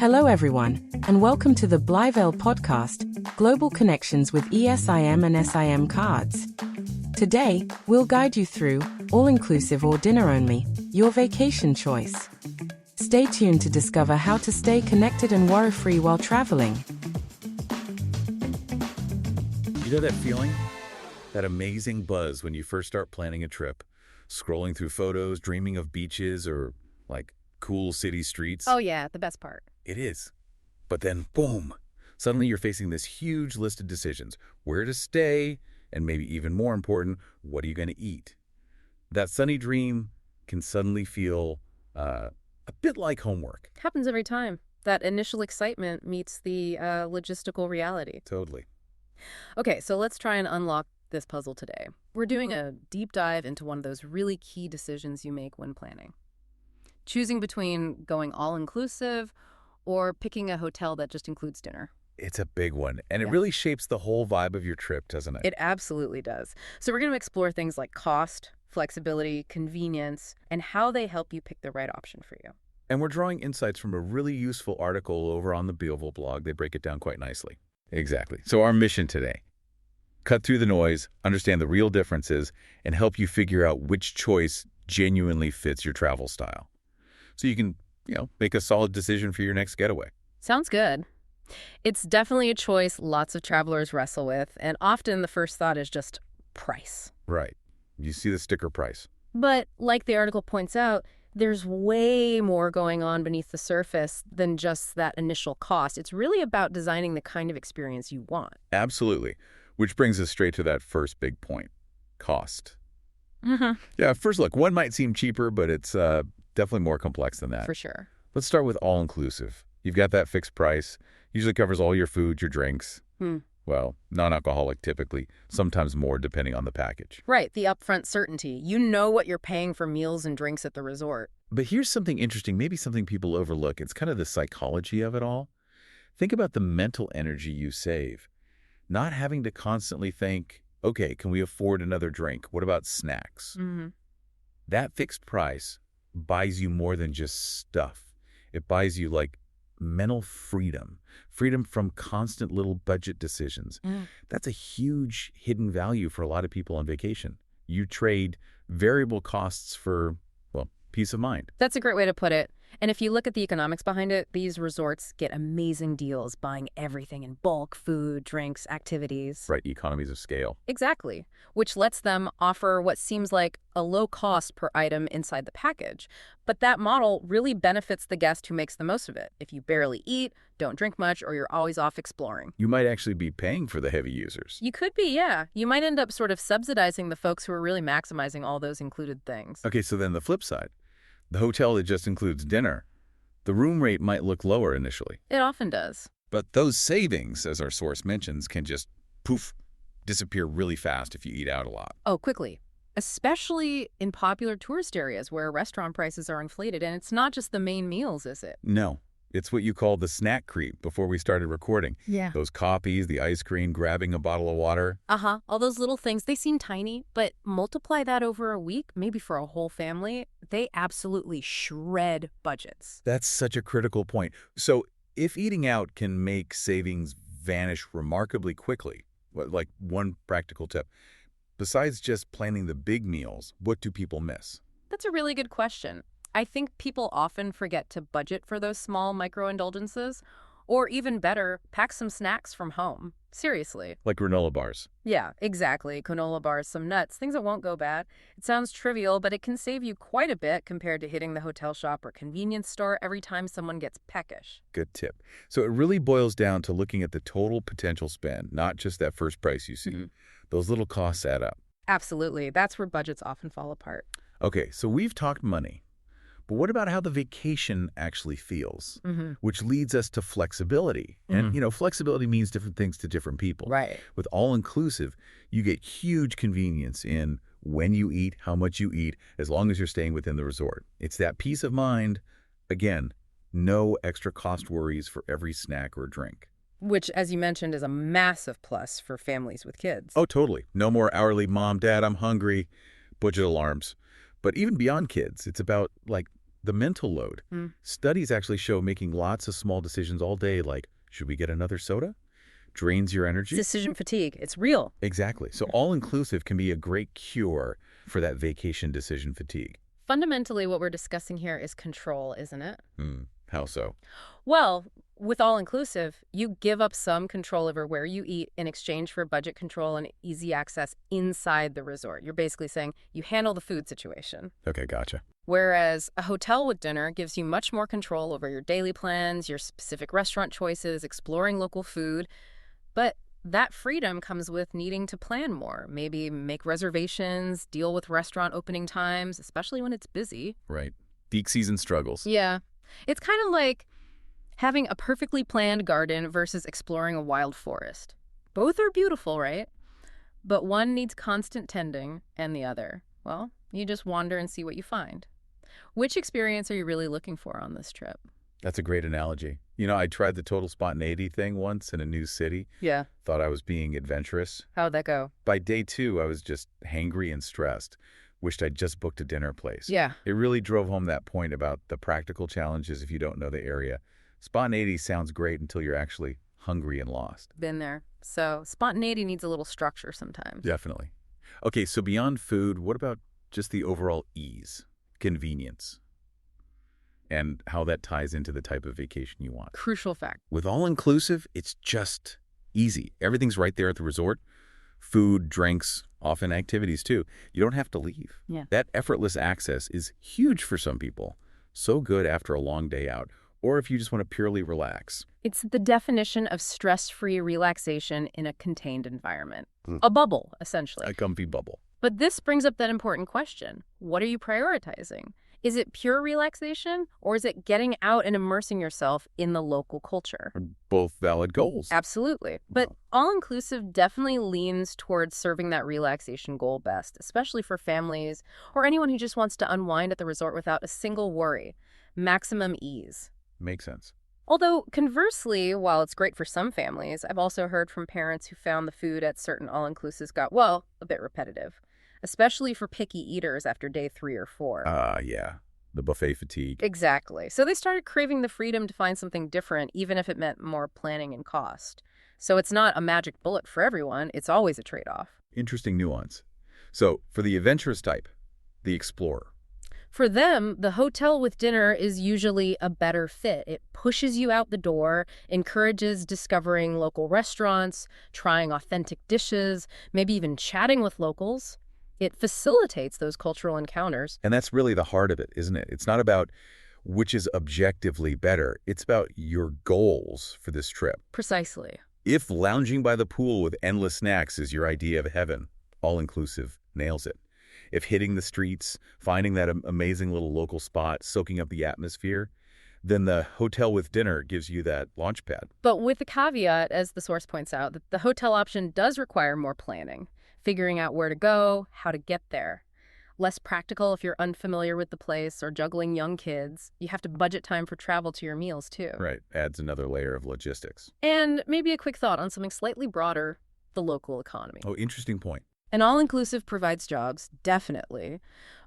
Hello everyone, and welcome to the Blyvale podcast, Global Connections with ESIM and SIM Cards. Today, we'll guide you through, all-inclusive or dinner-only, your vacation choice. Stay tuned to discover how to stay connected and worry-free while traveling. You know that feeling? That amazing buzz when you first start planning a trip, scrolling through photos, dreaming of beaches or, cool city streets? Oh yeah, the best part. It is. But then, boom, suddenly you're facing this huge list of decisions. Where to stay, and maybe even more important, what are you going to eat? That sunny dream can suddenly feel a bit like homework. Happens every time. That initial excitement meets the logistical reality. Totally. Okay, so let's try and unlock this puzzle today. We're doing a deep dive into one of those really key decisions you make when planning. Choosing between going all-inclusive or picking a hotel that just includes dinner. It's a big one, and it really shapes the whole vibe of your trip, doesn't it? It absolutely does. So we're going to explore things like cost, flexibility, convenience, and how they help you pick the right option for you. And we're drawing insights from a really useful article over on the Blyvale blog. They break it down quite nicely. Exactly. So our mission today: cut through the noise, understand the real differences, and help you figure out which choice genuinely fits your travel style. So you can, make a solid decision for your next getaway. Sounds good. It's definitely a choice lots of travelers wrestle with, and often the first thought is just price. Right. You see the sticker price. But like the article points out, there's way more going on beneath the surface than just that initial cost. It's really about designing the kind of experience you want. Absolutely. Which brings us straight to that first big point: cost. Mm-hmm. Yeah, first look, one might seem cheaper, but it's definitely more complex than that. For sure. Let's start with all-inclusive. You've got that fixed price. Usually covers all your food, your drinks. Well, non-alcoholic typically, sometimes more depending on the package. Right, the upfront certainty. You know what you're paying for meals and drinks at the resort. But here's something interesting, maybe something people overlook. It's kind of the psychology of it all. Think about the mental energy you save. Not having to constantly think, okay, can we afford another drink? What about snacks? Mm-hmm. That fixed price buys you more than just stuff. It buys you mental freedom from constant little budget decisions. That's a huge hidden value for a lot of people on vacation. You trade variable costs for, peace of mind. That's a great way to put it. And if you look at the economics behind it, these resorts get amazing deals buying everything in bulk: food, drinks, activities. Right, economies of scale. Exactly, which lets them offer what seems like a low cost per item inside the package. But that model really benefits the guest who makes the most of it. If you barely eat, don't drink much, or you're always off exploring. You might actually be paying for the heavy users. You could be, yeah. You might end up sort of subsidizing the folks who are really maximizing all those included things. Okay, so then the flip side. The hotel that just includes dinner, the room rate might look lower initially. It often does. But those savings, as our source mentions, can just, disappear really fast if you eat out a lot. Oh, quickly. Especially in popular tourist areas where restaurant prices are inflated. And it's not just the main meals, is it? No. It's what you call the snack creep before we started recording. Yeah. Those coffees, the ice cream, grabbing a bottle of water. Uh-huh. All those little things, they seem tiny, but multiply that over a week, maybe for a whole family, they absolutely shred budgets. That's such a critical point. So if eating out can make savings vanish remarkably quickly, one practical tip, besides just planning the big meals, what do people miss? That's a really good question. I think people often forget to budget for those small micro-indulgences, or even better, pack some snacks from home. Seriously. Like granola bars. Yeah, exactly. Granola bars, some nuts, things that won't go bad. It sounds trivial, but it can save you quite a bit compared to hitting the hotel shop or convenience store every time someone gets peckish. Good tip. So it really boils down to looking at the total potential spend, not just that first price you see. Mm-hmm. Those little costs add up. Absolutely. That's where budgets often fall apart. Okay, so we've talked money. But what about how the vacation actually feels? Which leads us to flexibility. And, flexibility means different things to different people. Right. With all-inclusive, you get huge convenience in when you eat, how much you eat, as long as you're staying within the resort. It's that peace of mind. Again, no extra cost worries for every snack or drink. Which, as you mentioned, is a massive plus for families with kids. Oh, totally. No more hourly mom, dad, I'm hungry, budget alarms. But even beyond kids, it's about, The mental load. Studies actually show making lots of small decisions all day, like, should we get another soda? Drains your energy. Decision fatigue. It's real. Exactly. So all-inclusive can be a great cure for that vacation decision fatigue. Fundamentally, what we're discussing here is control, isn't it? How so? Well, with all-inclusive, you give up some control over where you eat in exchange for budget control and easy access inside the resort. You're basically saying you handle the food situation. Okay, gotcha. Whereas a hotel with dinner gives you much more control over your daily plans, your specific restaurant choices, exploring local food. But that freedom comes with needing to plan more, maybe make reservations, deal with restaurant opening times, especially when it's busy. Right. Peak season struggles. Yeah. It's kind of like having a perfectly planned garden versus exploring a wild forest. Both are beautiful, right? But one needs constant tending, and the other, well, you just wander and see what you find. Which experience are you really looking for on this trip? That's a great analogy. You know, I tried the total spontaneity thing once in a new city. Yeah. Thought I was being adventurous. How'd that go? By day 2, I was just hangry and stressed. Wished I'd just booked a dinner place. Yeah. It really drove home that point about the practical challenges if you don't know the area. Spontaneity sounds great until you're actually hungry and lost. Been there. So spontaneity needs a little structure sometimes. Definitely. Okay, so beyond food, what about just the overall ease, convenience, and how that ties into the type of vacation you want? Crucial fact. With all-inclusive, it's just easy. Everything's right there at the resort. Food, drinks, often activities too. You don't have to leave. Yeah. That effortless access is huge for some people. So good after a long day out, or if you just want to purely relax. It's the definition of stress-free relaxation in a contained environment. A bubble, essentially. A comfy bubble. But this brings up that important question. What are you prioritizing? Is it pure relaxation, or is it getting out and immersing yourself in the local culture? Both valid goals. Absolutely. But all-inclusive definitely leans towards serving that relaxation goal best, especially for families or anyone who just wants to unwind at the resort without a single worry. Maximum ease. Makes sense. Although, conversely, while it's great for some families, I've also heard from parents who found the food at certain all-inclusives got, well, a bit repetitive, especially for picky eaters after day 3 or 4. Yeah. The buffet fatigue. Exactly. So they started craving the freedom to find something different, even if it meant more planning and cost. So it's not a magic bullet for everyone. It's always a trade-off. Interesting nuance. So, for the adventurous type, the explorer. For them, the hotel with dinner is usually a better fit. It pushes you out the door, encourages discovering local restaurants, trying authentic dishes, maybe even chatting with locals. It facilitates those cultural encounters. And that's really the heart of it, isn't it? It's not about which is objectively better. It's about your goals for this trip. Precisely. If lounging by the pool with endless snacks is your idea of heaven, all-inclusive nails it. If hitting the streets, finding that amazing little local spot, soaking up the atmosphere, then the hotel with dinner gives you that launch pad. But with the caveat, as the source points out, that the hotel option does require more planning, figuring out where to go, how to get there. Less practical if you're unfamiliar with the place or juggling young kids. You have to budget time for travel to your meals, too. Right. Adds another layer of logistics. And maybe a quick thought on something slightly broader, the local economy. Oh, interesting point. An all-inclusive provides jobs, definitely,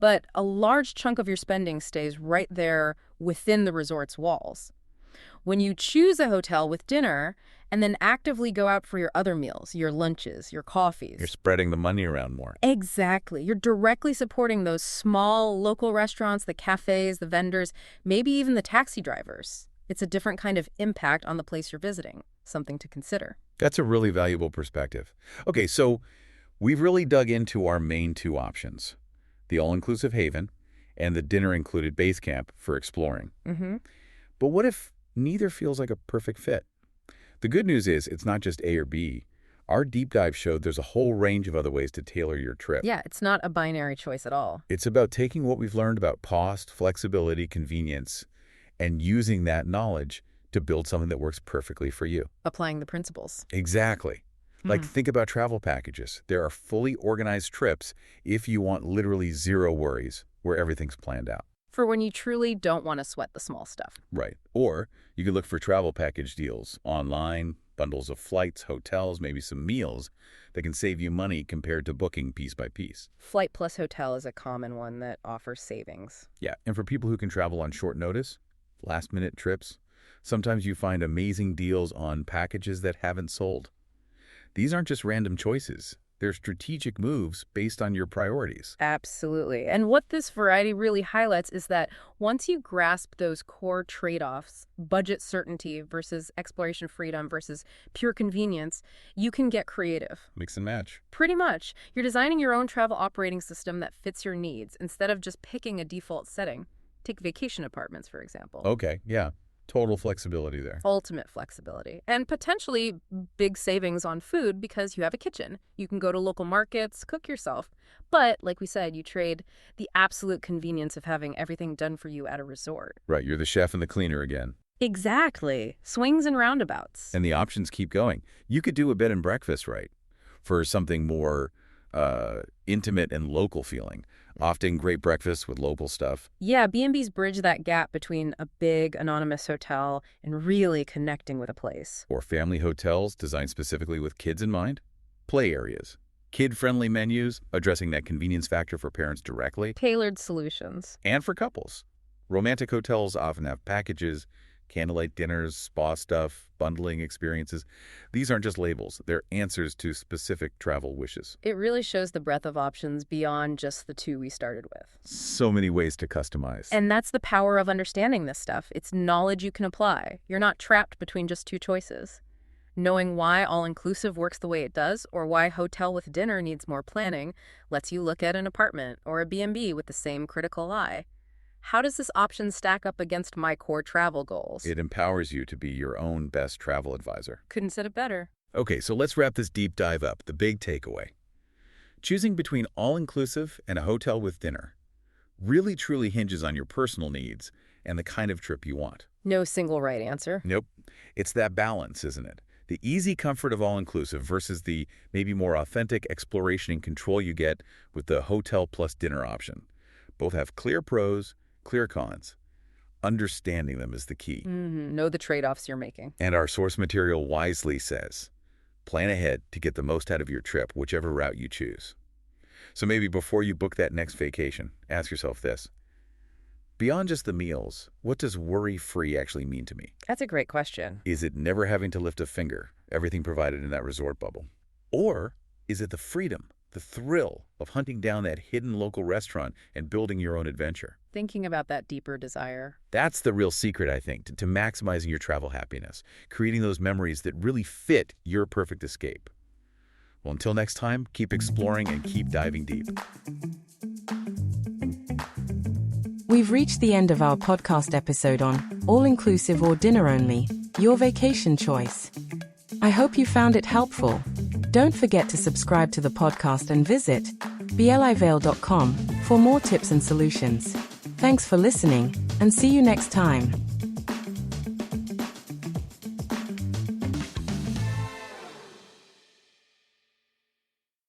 but a large chunk of your spending stays right there within the resort's walls. When you choose a hotel with dinner and then actively go out for your other meals, your lunches, your coffees. You're spreading the money around more. Exactly. You're directly supporting those small local restaurants, the cafes, the vendors, maybe even the taxi drivers. It's a different kind of impact on the place you're visiting, something to consider. That's a really valuable perspective. Okay, so we've really dug into our main 2 options, the all-inclusive haven and the dinner-included base camp for exploring. But what if neither feels like a perfect fit? The good news is it's not just A or B. Our deep dive showed there's a whole range of other ways to tailor your trip. Yeah, it's not a binary choice at all. It's about taking what we've learned about cost, flexibility, convenience, and using that knowledge to build something that works perfectly for you. Applying the principles. Exactly. Like, think about travel packages. There are fully organized trips if you want literally 0 worries, where everything's planned out. For when you truly don't want to sweat the small stuff. Right. Or you could look for travel package deals online, Bundles of flights, hotels, maybe some meals that can save you money compared to booking piece by piece. Flight plus hotel is a common one that offers savings. Yeah, and for people who can travel on short notice, last-minute trips, sometimes you find amazing deals on packages that haven't sold. These aren't just random choices. They're strategic moves based on your priorities. Absolutely. And what this variety really highlights is that once you grasp those core trade-offs, budget certainty versus exploration freedom versus pure convenience, you can get creative. Mix and match. Pretty much. You're designing your own travel operating system that fits your needs instead of just picking a default setting. Take vacation apartments, for example. Okay, yeah. Total flexibility there. Ultimate flexibility. And potentially big savings on food because you have a kitchen. You can go to local markets, cook yourself. But, like we said, you trade the absolute convenience of having everything done for you at a resort. Right, you're the chef and the cleaner again. Exactly. Swings and roundabouts. And the options keep going. You could do a bed and breakfast, right? For something more intimate and local feeling. Often great breakfast with local stuff. Yeah, B&Bs bridge that gap between a big, anonymous hotel and really connecting with a place. Or family hotels designed specifically with kids in mind. Play areas. Kid-friendly menus, addressing that convenience factor for parents directly. Tailored solutions. And for couples. Romantic hotels often have packages, candlelight dinners, spa stuff, bundling experiences. These aren't just labels. They're answers to specific travel wishes. It really shows the breadth of options beyond just the two we started with. So many ways to customize. And that's the power of understanding this stuff. It's knowledge you can apply. You're not trapped between just two choices. Knowing why all-inclusive works the way it does or why hotel with dinner needs more planning lets you look at an apartment or a B&B with the same critical eye. How does this option stack up against my core travel goals? It empowers you to be your own best travel advisor. Couldn't said it better. Okay, so let's wrap this deep dive up. The big takeaway. Choosing between all-inclusive and a hotel with dinner really truly hinges on your personal needs and the kind of trip you want. No single right answer. Nope. It's that balance, isn't it? The easy comfort of all-inclusive versus the maybe more authentic exploration and control you get with the hotel plus dinner option. Both have clear pros, clear cons. Understanding them is the key. Know the trade-offs you're making. And our source material wisely says, plan ahead to get the most out of your trip, whichever route you choose. So maybe before you book that next vacation, ask yourself this. Beyond just the meals, what does worry-free actually mean to me? That's a great question. Is it never having to lift a finger, everything provided in that resort bubble? Or is it the freedom, the thrill of hunting down that hidden local restaurant and building your own adventure? Thinking about that deeper desire. That's the real secret, I think, to maximizing your travel happiness, creating those memories that really fit your perfect escape. Well, until next time, keep exploring and keep diving deep. We've reached the end of our podcast episode on all-inclusive or dinner only, your vacation choice. I hope you found it helpful. Don't forget to subscribe to the podcast and visit blivale.com for more tips and solutions. Thanks for listening, and see you next time.